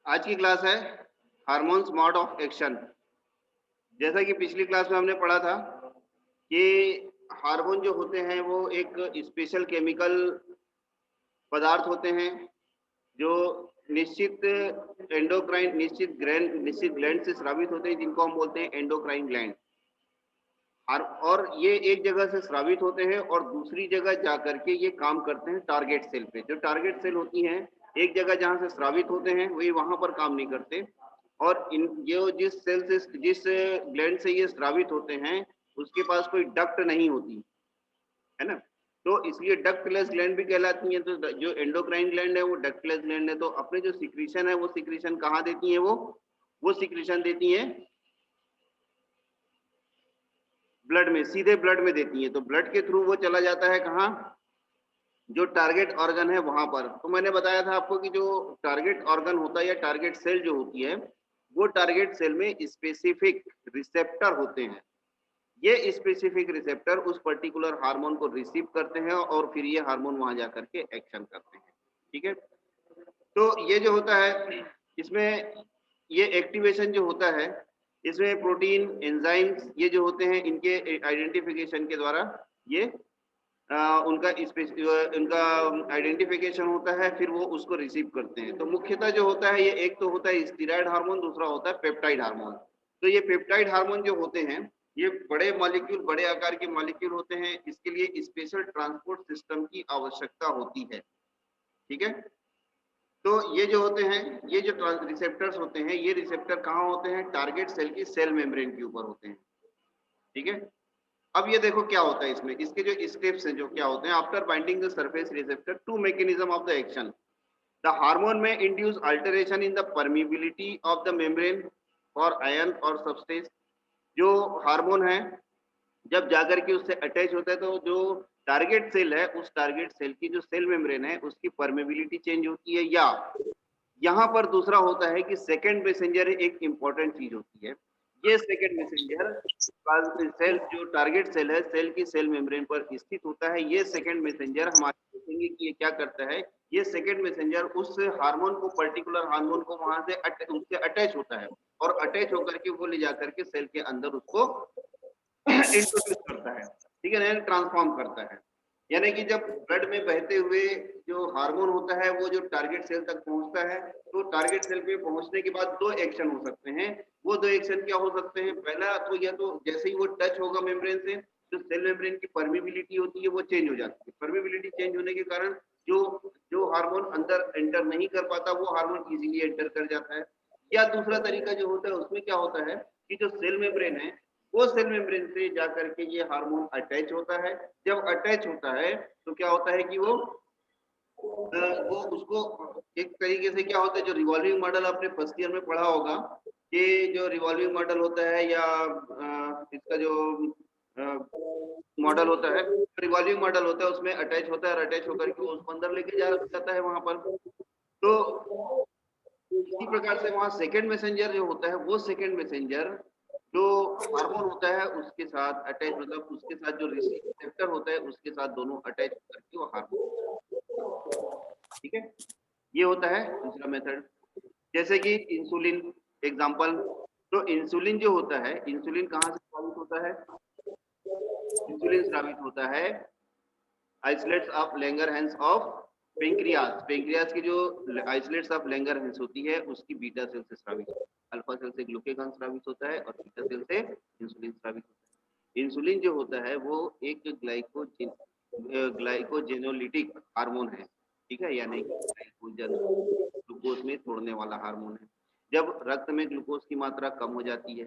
आज की क्लास है हार्मोन्स मोड ऑफ एक्शन। जैसा कि पिछली क्लास में हमने पढ़ा था कि हार्मोन जो होते हैं वो एक स्पेशल केमिकल पदार्थ होते हैं जो निश्चित एंडोक्राइन निश्चित ग्लैंड से स्रावित होते हैं, जिनको हम बोलते हैं एंडोक्राइन ग्लैंड। और ये एक जगह से स्रावित होते हैं और दूसरी जगह जा करके ये काम करते हैं टारगेट सेल पे। जो टारगेट सेल होती हैं एक जगह जहाँ से स्रावित होते हैं वही वहां पर काम नहीं करते। और इन ये जिस ग्लैंड से ये स्रावित होते हैं उसके पास कोई डक्ट नहीं होती है ना। तो इसलिए डक्टलेस ग्लैंड भी कहलाती है। तो जो एंडोक्राइन ग्लैंड है वो डक्टलेस ग्लैंड है। तो अपने जो सिक्रीशन है वो सिक्रीशन कहाँ देती है? वो सिक्रीशन देती है ब्लड में, सीधे ब्लड में देती है। तो ब्लड के थ्रू वो चला जाता है कहाँ? जो टारगेट ऑर्गन है वहां पर। तो मैंने बताया था आपको कि जो टारगेट ऑर्गन होता है या टारगेट सेल जो होती है वो टारगेट सेल में स्पेसिफिक रिसेप्टर होते हैं। ये स्पेसिफिक रिसेप्टर उस पर्टिकुलर हार्मोन को रिसीव करते हैं और फिर ये हार्मोन वहां जाकर के एक्शन करते हैं। ठीक है। तो ये जो होता है इसमें ये एक्टिवेशन जो होता है इसमें प्रोटीन एंजाइम्स ये जो होते हैं इनके आइडेंटिफिकेशन के द्वारा ये उनका आइडेंटिफिकेशन होता है, फिर वो उसको रिसीव करते हैं। तो मुख्यतः जो होता है ये एक तो होता है स्टीरॉयड हार्मोन, दूसरा होता है पेप्टाइड हार्मोन। तो ये पेप्टाइड हार्मोन जो होते हैं ये बड़े मॉलिक्यूल, बड़े आकार के मॉलिक्यूल होते हैं। इसके लिए स्पेशल ट्रांसपोर्ट सिस्टम की आवश्यकता होती है। ठीक है। तो ये जो होते हैं ये जो रिसेप्टर्स होते हैं ये रिसेप्टर कहाँ होते हैं? टारगेट सेल की सेल मेम्ब्रेन के ऊपर होते हैं। ठीक है। अब ये देखो क्या होता है इसमें, इसके जो स्टेप्स हैं जो क्या होते हैं। After binding the surface receptor to mechanism of the action, the hormone में induce alteration in the permeability of the membrane for ion और सब्सटेंस। जो हार्मोन है जब जाकर के उससे अटैच होता है तो जो टारगेट सेल है उस टारगेट सेल की जो सेल मेम्ब्रेन है उसकी परमेबिलिटी चेंज होती है। या यहाँ पर दूसरा होता है कि सेकंड मैसेंजर एक इंपॉर्टेंट चीज होती है। ये सेकंड मैसेंजर सेल जो टारगेट सेल है सेल की सेल मेम्ब्रेन पर स्थित होता है। ये सेकंड मैसेंजर हमारे देखेंगे कि ये क्या करता है। ये सेकंड मैसेंजर उस हार्मोन को, पर्टिकुलर हार्मोन को वहां से उससे अटैच होता है और अटैच होकर के वो ले जाकर के सेल के अंदर उसको इंट्रोड्यूस करता है। ठीक है ना, ट्रांसफॉर्म करता है। यानी कि जब ब्लड में बहते हुए जो हार्मोन होता है वो जो टारगेट सेल तक पहुंचता है तो टारगेट सेल पे पहुंचने के बाद दो एक्शन हो सकते हैं। वो दो एक्शन क्या हो सकते हैं? पहला तो या तो जैसे ही वो टच होगा मेम्ब्रेन से जो सेल मेम्ब्रेन की परमिबिलिटी होती है वो चेंज हो जाती है। परमिबिलिटी चेंज होने के कारण जो जो हार्मोन अंदर एंटर नहीं कर पाता वो हार्मोन इजीली एंटर कर जाता है। या दूसरा तरीका जो होता है उसमें क्या होता है कि जो सेल मेम्ब्रेन है वो सेल मेम्ब्रेन से जाकर के ये हार्मोन अटैच होता है। जब अटैच होता है तो क्या होता है कि वो उसको एक तरीके से क्या होता है, जो रिवॉल्विंग मॉडल आपने फर्स्ट ईयर में पढ़ा होगा कि जो रिवॉल्विंग मॉडल होता है या इसका जो मॉडल होता है, रिवॉल्विंग मॉडल होता है उसमें अटैच होता है और अटैच होकर के उसको अंदर लेके जा जाता है वहां पर। तो इसी प्रकार से वहां सेकंड मैसेंजर जो होता है वो सेकंड मैसेंजर जो हार्मोन होता है उसके साथ अटैच, मतलब उसके साथ जो रिसेप्टर होता है उसके साथ दोनों अटैच करके वो हार्मोन। ठीक है। ये होता है दूसरा मेथड। जैसे कि इंसुलिन एग्जांपल। तो इंसुलिन जो होता है, इंसुलिन कहाँ से स्रावित होता है? इंसुलिन स्रावित होता है isolates of Langerhans of pancreas. Pancreas की जो आइसोलेट्स ऑफ लैंगरहैंस होती है उसकी बीटा सेल से स्रावित होता है। अल्फा सेल से ग्लूकेगॉन स्रावित होता है और बीटा सेल से इंसुलिन स्रावित होता है। इंसुलिन जो होता है वो एक ग्लाइकोजेनोलिटिक हार्मोन है। ठीक है, यानी कि ग्लाइकोजन ग्लूकोज में तोड़ने वाला हार्मोन है। जब रक्त में ग्लूकोज की मात्रा कम हो जाती है,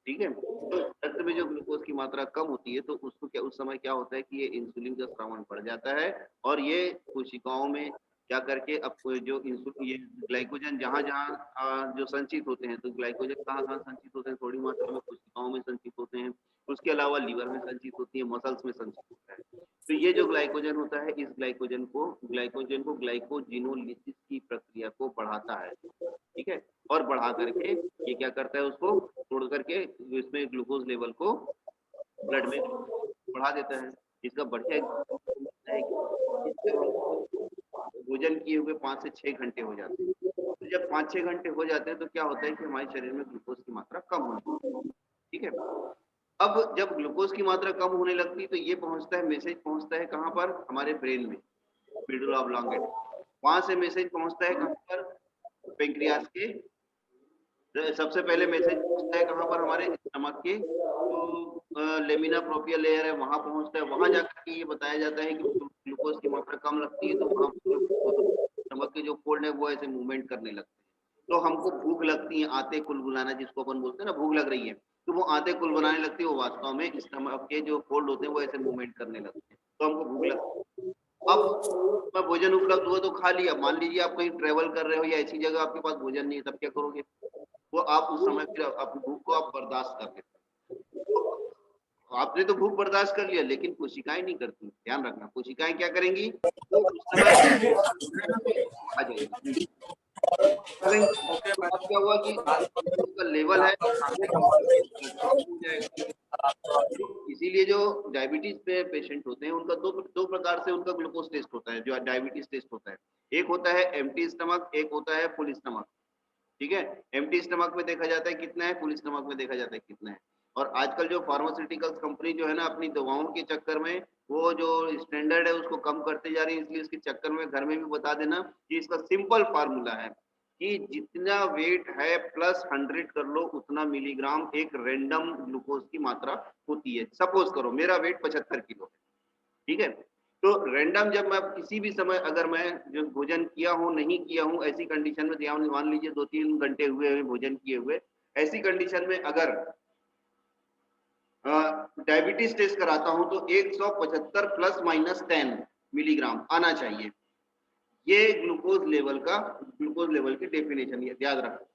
ठीक है, तो रक्त में जो ग्लूकोज की मात्रा कम होती है तो उसको क्या, उस समय क्या होता है कि ये इंसुलिन का स्रावण बढ़ जाता है और ये कोशिकाओं में क्या करके अब जो इंसुलिन ये ग्लाइकोजन जहाँ जहाँ जो संचित होते हैं, तो ग्लाइकोजन कहाँ कहाँ संचित होते हैं? थोड़ी मात्रा में कोशिकाओं में संचित होते हैं, उसके अलावा लीवर में संचित होती है, मसल्स में संचित होता है। तो ये जो ग्लाइकोजन होता है इस ग्लाइकोजन को ग्लाइकोजिनोलिसिस की प्रक्रिया को बढ़ाता है। ठीक है, और बढ़ा करके ये क्या करता है, उसको तोड़ करके इसमें ग्लूकोज लेवल को ब्लड में बढ़ा देता है। इसका बढ़िया है कि इससे हमको भोजन किए हुए 5 से 6 घंटे हो जाते हैं। तो जब 5-6 घंटे हो जाते हैं तो क्या होता है कि हमारे शरीर में ग्लूकोज की मात्रा कम होती है, ठीक है। अब जब ग्लूकोज की मात्रा कम होने लगती है तो ये पहुंचता है, मैसेज पहुंचता है कहाँ पर, हमारे ब्रेन में, मीडुला ऑब्लोंगेटा। वहां से मैसेज पहुंचता है कहाँ पर, पेंक्रियास के, सबसे पहले मैसेज पहुंचता है कहाँ पर, हमारे स्टमक के जो लेमिना प्रोपिया लेयर है वहां पहुंचता है। वहां जाकर के ये बताया जाता है कि ग्लूकोज की मात्रा कम लगती है, तो वहां स्टमक के जो फोल्ड है वो ऐसे मूवमेंट करने लगते हैं। तो हमको भूख लगती है, आते कुलबुलाना जिसको अपन बोलते हैं ना, भूख लग रही है, तो वो आते कुलबुलाने लगती है, वो वास्तव में स्टमक के जो फोल्ड होते हैं वो ऐसे मूवमेंट करने लगते हैं, तो हमको भूख लगती है। अब मैं भोजन उपलब्ध हुआ तो खा लिया। मान लीजिए आप कहीं ट्रेवल कर रहे हो या ऐसी जगह आपके पास भोजन नहीं है, तब क्या करोगे? वो आप उस समय फिर अपनी भूख को आप बर्दाश्त कर लेते हो। आपने तो भूख बर्दाश्त कर लिया, लेकिन कोशिकाएं नहीं करती। ध्यान रखना, कोशिकाएं क्या करेंगी, वो उस समय आ जाएगी। अब क्या हुआ कि का लेवल है आगे हो जाएगा। इसीलिए जो डायबिटीज पे पेशेंट होते हैं उनका दो प्रकार से उनका ग्लूकोज टेस्ट होता है, जो डायबिटीज टेस्ट होता है। एक होता है एम्प्टी स्टमक, एक होता है फुल स्टमक, ठीक है। एम्प्टी स्टमक में देखा जाता है कितना है, फुल स्टमक में देखा जाता है कितना है। और आजकल जो फार्मास्यूटिकल्स कंपनी जो है ना, अपनी दवाओं के चक्कर में वो जो स्टैंडर्ड है उसको कम करते जा रही है, इसलिए इसके चक्कर में घर में भी बता देना कि इसका सिंपल फार्मूला है कि जितना वेट है प्लस 100 कर लो, उतना मिलीग्राम एक रैंडम ग्लूकोज की मात्रा होती है। सपोज करो मेरा वेट 75 किलो है, ठीक है। तो रैंडम जब मैं किसी भी समय अगर मैं जो भोजन किया हूँ नहीं किया हूँ, ऐसी कंडीशन में ध्यान मान लीजिए 2-3 घंटे हुए हैं भोजन किए हुए, ऐसी कंडीशन में अगर डायबिटीज टेस्ट कराता हूं तो 175 प्लस माइनस 10 मिलीग्राम आना चाहिए। ये ग्लूकोज लेवल की डेफिनेशन है, याद रखो,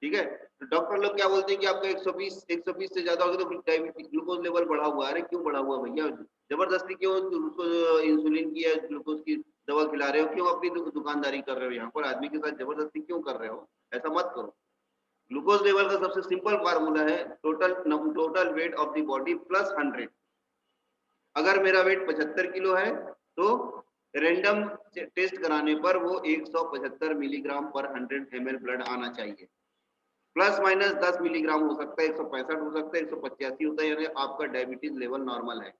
ठीक है। तो डॉक्टर लोग क्या बोलते हैं कि आपका 120 से ज्यादा होगा तो डायबिटीज ग्लूकोज लेवल बढ़ा हुआ है। अरे क्यों बढ़ा हुआ भैया? जबरदस्ती क्यों उसको इंसुलिन की या ग्लूकोज की दवा खिला रहे हो? क्यों अपनी दुकानदारी कर रहे हो? यहाँ पर आदमी के साथ जबरदस्ती क्यों कर रहे हो? ऐसा मत करो। ग्लूकोज लेवल का सबसे सिंपल फार्मूला है total weight of the body plus 100। अगर मेरा वेट 75 किलो है तो रैंडम टेस्ट कराने पर वो 175 मिलीग्राम पर 100 ml ब्लड आना चाहिए। प्लस माइनस 10 मिलीग्राम हो सकता है, 165 हो सकता है, 185 होता है, यानी आपका डायबिटीज लेवल नॉर्मल है।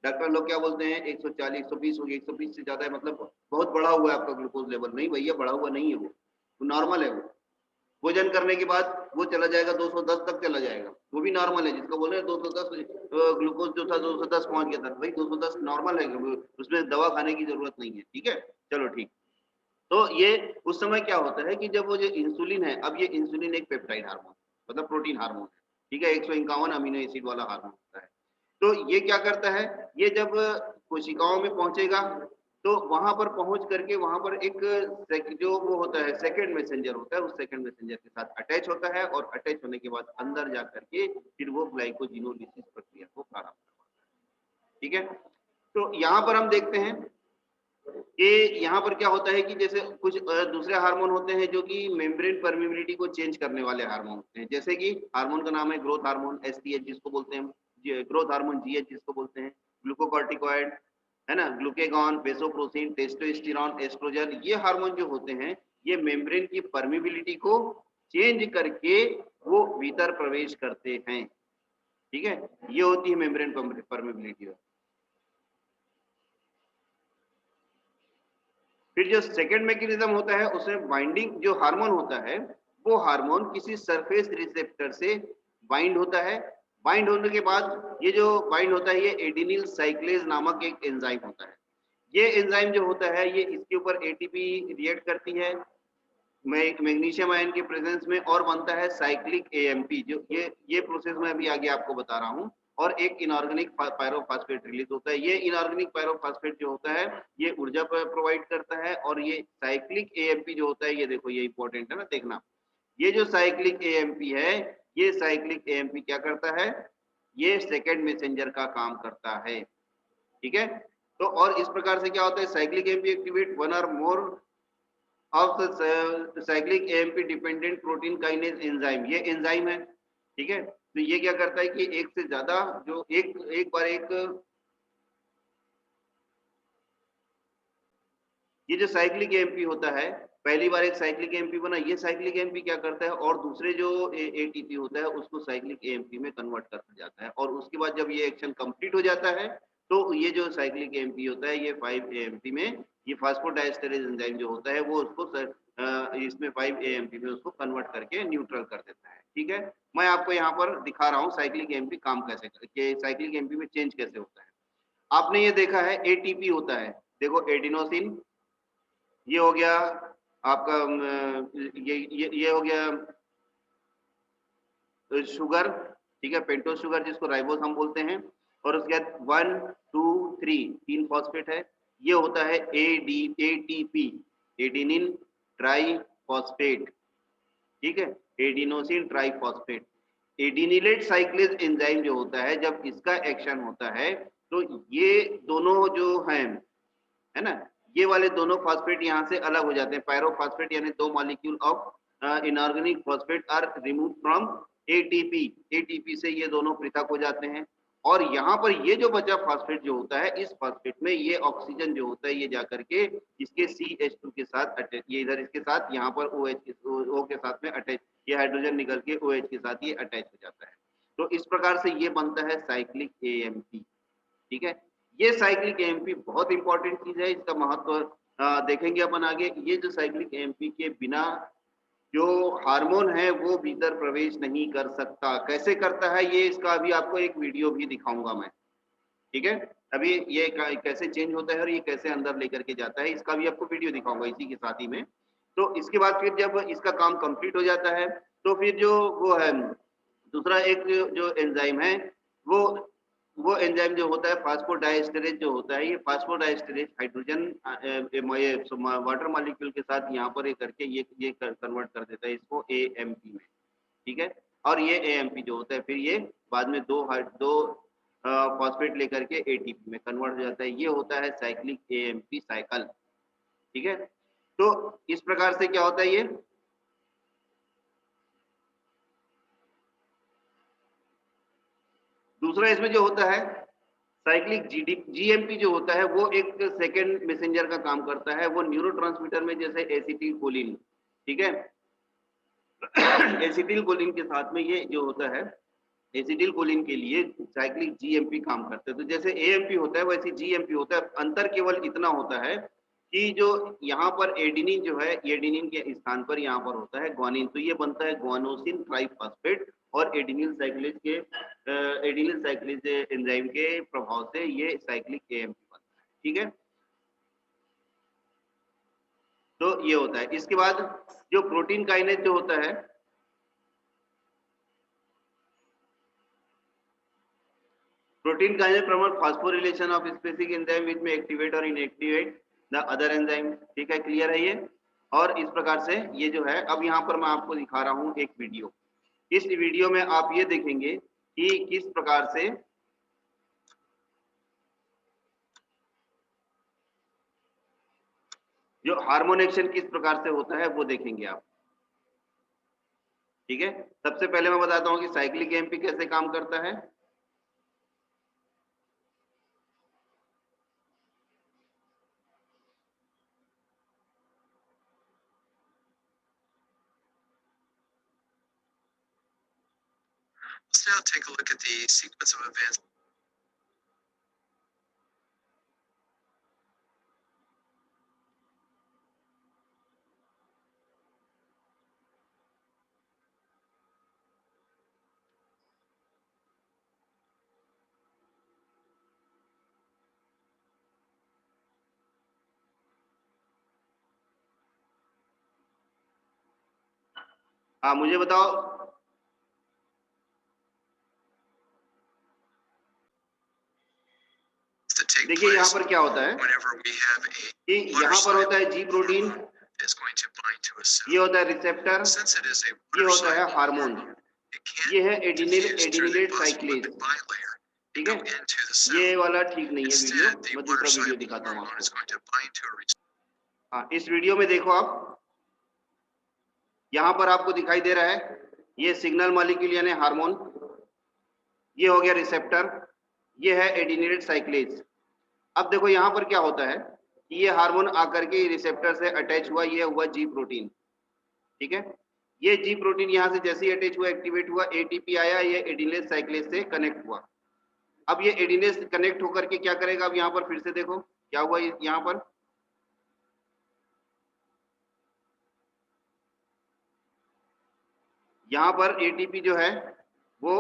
डॉक्टर लोग क्या बोलते हैं 140 120 हो गया, 120 से ज्यादा है मतलब बहुत बढ़ा हुआ है आपका ग्लूकोज लेवल। नहीं भैया, बढ़ा हुआ नहीं है, वो नॉर्मल है। वो भोजन करने के बाद वो चला जाएगा 210 तक चला जाएगा, वो भी नॉर्मल है। जिसको बोल रहे हैं 210 ग्लूकोज जो था 210 पहुंच गया था, भाई 210 नॉर्मल है, उसमें दवा खाने की जरूरत नहीं है, ठीक है। चलो ठीक। तो ये उस समय क्या होता है कि जब वो जो इंसुलिन है, अब ये इंसुलिन एक पेप्टाइड हार्मोन मतलब प्रोटीन हार्मोन है, ठीक है, 151 अमीनो एसिड वाला हार्मोन होता है। तो ये क्या करता है, ये जब कोशिकाओं में पहुंचेगा तो वहां पर पहुंच करके वहां पर एक जो वो होता है सेकंड मैसेंजर होता है, उस सेकंड मैसेंजर के साथ अटैच होता है, और अटैच होने के बाद अंदर जा करके फिर वो ग्लाइकोजिनोलिसिस प्रक्रिया को प्रारंभ करवाता है, ठीक है। तो यहाँ पर हम देखते हैं कि यहाँ पर क्या होता है कि जैसे कुछ दूसरे हार्मोन होते हैं जो कि मेम्ब्रेन परमिबिलिटी को चेंज करने वाले हार्मोन होते हैं। जैसे कि हार्मोन का नाम है ग्रोथ हार्मोन एसटीएच जिसको बोलते हैं, ग्रोथ हार्मोन जीएच जिसको बोलते हैं, ग्लूकोकॉर्टिकॉइड है ना, ग्लूकेगॉन, वेसोप्रोसिन, टेस्टोस्टेरोन, एस्ट्रोजन, ये हार्मोन जो होते हैं ये मेम्ब्रेन की परमिबिलिटी को चेंज करके वो भीतर प्रवेश करते हैं, ठीक है। ये होती है मेम्ब्रेन परमिबिलिटी। फिर जो सेकेंड मैकेनिज्म होता है उसमें बाइंडिंग जो हार्मोन होता है, वो हार्मोन किसी सरफेस रिसेप्टर से बाइंड होता है। बाइंड होने के बाद ये जो बाइंड होता है ये एडिनिल साइक्लेज नामक एक एंजाइम होता है। ये एंजाइम जो होता है ये इसके ऊपर एटीपी रिएक्ट करती है मैग्नीशियम आयन के प्रेजेंस में, और बनता है साइक्लिक एएमपी। जो ये प्रोसेस मैं अभी आगे आपको बता रहा हूँ। और एक इनऑर्गेनिक पायरोफॉस्फेट रिलीज होता है। ये इनऑर्गेनिक पायरोफॉस्फेट जो होता है ये ऊर्जा प्रोवाइड करता है। और ये साइक्लिक एएमपी जो होता है, ये देखो ये इंपॉर्टेंट है ना, देखना। ये जो साइक्लिक एएमपी है, ये साइक्लिक एएमपी क्या करता है, ये सेकेंड मैसेंजर का काम करता है, ठीक है। तो और इस प्रकार से क्या होता है, साइक्लिक एएमपी एक्टिवेट वन और more of the cyclic AMP dependent protein kinase enzyme. ये एंजाइम है, ठीक है। तो ये क्या करता है कि एक से ज्यादा जो एक बार एक ये जो साइक्लिक एएमपी होता है पहली बार एक साइक्लिक एएमपी बना, ये साइक्लिक एएमपी क्या करता है और दूसरे जो एटीपी होता है उसको साइक्लिक एएमपी में कन्वर्ट कर जाता है, और उसके बाद जब ये एक्शन कंप्लीट हो जाता है तो ये जो साइक्लिक एएमपी होता है ये 5 एएमपी में, ये फास्फोडाइस्टरेज एंजाइम जो होता है वो उसको इसमें 5 एएमपी में उसको कन्वर्ट करके न्यूट्रल कर देता है। ठीक है, मैं आपको यहाँ पर दिखा रहा हूँ साइक्लिक एएमपी काम कैसे करके, साइक्लिक एएमपी में चेंज कैसे होता है। आपने ये देखा है एटीपी होता है, देखो एडिनोसिन, ये हो गया आपका ये हो गया शुगर, ठीक है, पेंटोज शुगर जिसको राइबोस हम बोलते हैं, और उसके बाद 1 2 3 तीन फॉस्फेट है, ये होता है एटीपी, एडिनिन ट्राई फॉस्फेट, ठीक है, adenosine triphosphate. Adenylate cyclase enzyme जो होता है जब इसका एक्शन होता है तो ये दोनों जो हैं, है ना, ये वाले दोनों फॉस्फेट यहाँ से अलग हो जाते हैं, पायरोफॉस्फेट यानी 2 molecule of inorganic phosphate are remove from ATP, ATP से ये दोनों पृथक हो जाते हैं, और यहाँ पर ये जो बचा फॉस्फेट जो होता है, इस फॉस्फेट में ये ऑक्सीजन जो होता है ये जाकर के इसके CH2 के साथ अटैच, ये इधर इसके साथ यहाँ पर O के साथ में अटैच, ये हाइड्रोजन निकल के OH के साथ ये अटैच हो जाता है। तो इस प्रकार से ये बनता है साइक्लिक एएमपी। ठीक है, ये साइक्लिक एएमपी बहुत इंपॉर्टेंट चीज है, इसका महत्व देखेंगे अपन आगे। ये जो साइक्लिक एएमपी के बिना जो हार्मोन है वो भीतर प्रवेश नहीं कर सकता, कैसे करता है ये इसका अभी आपको एक वीडियो भी दिखाऊंगा मैं। ठीक है, अभी ये कैसे चेंज होता है और ये कैसे अंदर लेकर के जाता है इसका भी आपको वीडियो दिखाऊंगा इसी के साथ ही में। तो इसके बाद फिर जब इसका काम कंप्लीट हो जाता है तो फिर जो वो है दूसरा एक जो एंजाइम है वो एंजाइम जो होता है फास्फोडाइस्टरेज जो होता है, ये फास्फोडाइस्टरेज हाइड्रोजन वाटर मॉलिक्यूल के साथ यहाँ पर ये करके ये कन्वर्ट कर देता है इसको एएमपी में। ठीक है, और ये एएमपी जो होता है फिर ये बाद में दो फॉस्फेट लेकर के एटीपी में कन्वर्ट हो जाता है, ये होता है साइक्लिक एएमपी साइकिल। ठीक है, तो इस प्रकार से क्या होता है ये दूसरा इसमें जो होता है साइक्लिक जीएमपी जो होता है वो एक सेकेंड मैसेंजर का काम करता है, वो न्यूरोट्रांसमीटर में जैसे एसिटिलकोलिन, ठीक है, एसिटिलकोलिन के साथ में ये जो होता है एसिटिलकोलिन के लिए साइक्लिक जीएमपी काम करते हैं। तो जैसे एएमपी होता है वैसे जीएमपी होता है, अंतर केवल इतना होता है कि जो यहाँ पर एडिनिन जो है, एडिनिन के स्थान पर यहाँ पर होता है ग्वानिन, तो ये बनता है ग्वानोसिन ट्राइफॉस्फेट, और एडिनिल साइक्लिज एंजाइम के प्रभाव से ये साइक्लिक एएमपी बनता है। ठीक है, तो ये होता है। इसके बाद जो प्रोटीन काइनेज जो होता है, protein kinase promote phosphorylation of specific enzyme which में एक्टिवेट और इनएक्टिवेट द अदर एंजाइम। ठीक है, क्लियर है ये। और इस प्रकार से ये जो है, अब यहाँ पर मैं आपको दिखा रहा हूँ एक वीडियो, इस वीडियो में आप ये देखेंगे कि किस प्रकार से जो हार्मोन एक्शन किस प्रकार से होता है वो देखेंगे आप। ठीक है, सबसे पहले मैं बताता हूं कि साइक्लिक एएमपी कैसे काम करता है। Let's now take a look at the sequence of events. हाँ, मुझे बताओ, देखिए यहाँ पर क्या होता है कि यहाँ पर होता है जी प्रोटीन, ये होता है रिसेप्टर, ये होता है हार्मोन, ये है एडिनिलेट साइक्लेज। ठीक है, ये वाला ठीक नहीं है वीडियो, मैं दूसरा वीडियो दिखाता हूँ आपको। हाँ, इस वीडियो में देखो आप, यहाँ पर आपको दिखाई दे रहा है ये सिग्नल मॉलिक्यूल यानी हार्मोन, ये हो गया रिसेप्टर, ये है एडिनिलेट साइक्लेज। अब देखो यहाँ पर क्या होता है, ये हार्मोन आकर के रिसेप्टर से अटैच हुआ, ये हुआ जी प्रोटीन, ठीक है। ये जी प्रोटीन यहाँ से जैसे ही अटैच हुआ, एक्टिवेट हुआ, एटीपी आया, ये एडिनिलेज साइक्लेज से कनेक्ट हुआ। अब ये एडिनिलेज कनेक्ट होकर के क्या करेगा, अब यहाँ पर फिर से देखो क्या हुआ यहाँ पर, यहाँ पर एटीपी जो है वो,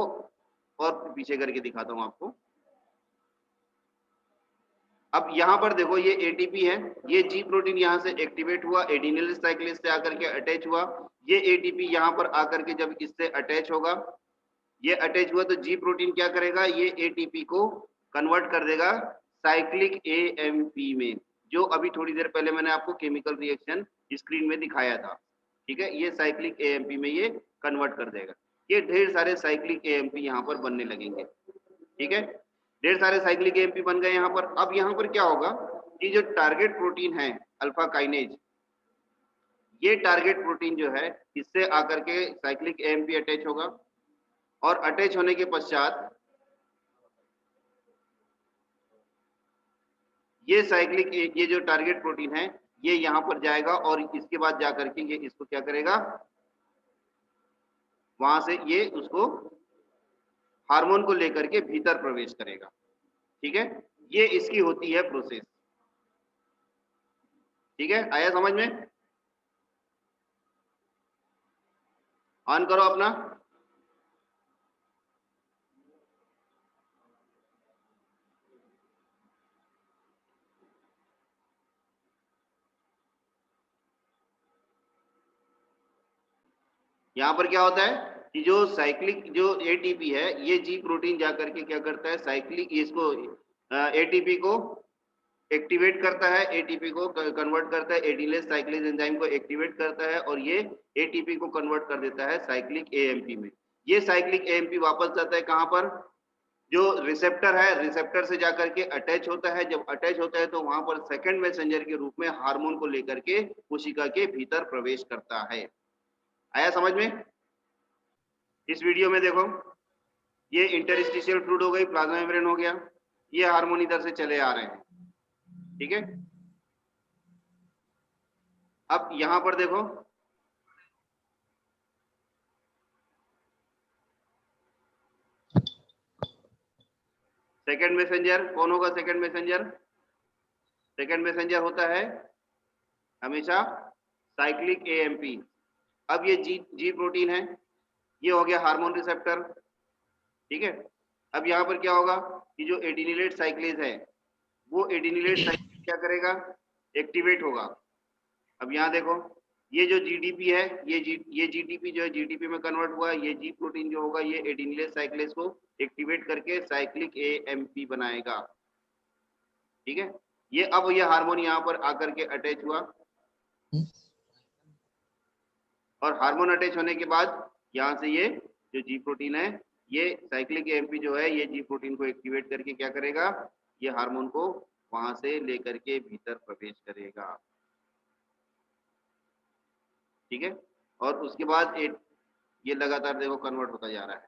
और पीछे करके दिखाता हूं आपको। अब यहाँ पर देखो ये एटीपी है, ये जी प्रोटीन यहाँ से एक्टिवेट हुआ, एडिनिल साइक्लेज से आकर के अटैच हुआ, ये एटीपी यहाँ पर आकर के जब इससे अटैच होगा, ये अटैच हुआ तो जी प्रोटीन क्या करेगा, ये एटीपी को कन्वर्ट कर देगा साइक्लिक एएमपी में, जो अभी थोड़ी देर पहले मैंने आपको केमिकल रिएक्शन स्क्रीन में दिखाया था, ठीक है। ये साइक्लिक एएमपी में ये कन्वर्ट कर देगा। ये ढेर सारे साइक्लिक एएमपी यहाँ पर बनने लगेंगे, ठीक है। ढेर सारे साइक्लिक एएमपी बन गए यहाँ पर। अब यहाँ पर क्या होगा कि जो टारगेट प्रोटीन है अल्फा काइनेज, ये टारगेट प्रोटीन जो है इससे आकर के साइक्लिक एएमपी अटैच होगा, और अटैच होने के पश्चात ये साइक्लिक, ये जो टारगेट प्रोटीन है ये यहाँ पर जाएगा, और इसके बाद जाकर के ये इसको क्या करेगा, वहां से ये उसको हार्मोन को लेकर के भीतर प्रवेश करेगा, ठीक है। ये इसकी होती है प्रोसेस, ठीक है। आया समझ में? ऑन करो अपना। यहाँ पर क्या होता है कि जो साइक्लिक जो एटीपी है, ये जी प्रोटीन जाकर के क्या करता है, साइक्लिक इसको एटीपी को एक्टिवेट करता है, एटीपी को कन्वर्ट करता है, एडिलेज साइक्लेज एंजाइम को एक्टिवेट करता है, और ये एटीपी को कन्वर्ट कर देता है साइक्लिक एएमपी में। ये साइक्लिक एएमपी वापस जाता है कहाँ पर, जो रिसेप्टर है, रिसेप्टर से जाकर के अटैच होता है। जब अटैच होता है तो वहां पर सेकंड मैसेंजर के रूप में हार्मोन को लेकर के कोशिका के भीतर प्रवेश करता है। आया समझ में? इस वीडियो में देखो, ये इंटरस्टिशियल फ्लूइड हो गई, प्लाज्मा मेम्ब्रेन हो गया, ये हार्मोन इधर से चले आ रहे हैं, ठीक है। अब यहां पर देखो, सेकंड मैसेंजर कौन होगा, सेकंड मैसेंजर, सेकंड मैसेंजर होता है हमेशा साइक्लिक एएमपी। अब ये जी प्रोटीन है, ये हो गया हार्मोन रिसेप्टर, ठीक है। अब यहाँ पर क्या होगा कि जो एडिनिलेट साइक्लेज है, वो एडिनिलेट साइक्लेज क्या करेगा, एक्टिवेट होगा। अब यहाँ देखो, ये जो जीडीपी है, ये जीडीपी जो है जीडीपी में कन्वर्ट हुआ, ये जी प्रोटीन जो होगा ये एडिनिलेट साइक्लेज को एक्टिवेट करके साइक्लिक एएमपी बनाएगा, ठीक है। ये अब ये हार्मोन यहाँ पर आकर के अटैच हुआ, और हार्मोन अटैच होने के बाद यहाँ से ये जो जी प्रोटीन है, ये साइक्लिक एएमपी जो है ये जी प्रोटीन को एक्टिवेट करके क्या करेगा, ये हार्मोन को वहां से लेकर के भीतर प्रवेश करेगा, ठीक है। और उसके बाद ये लगातार देखो कन्वर्ट होता जा रहा है।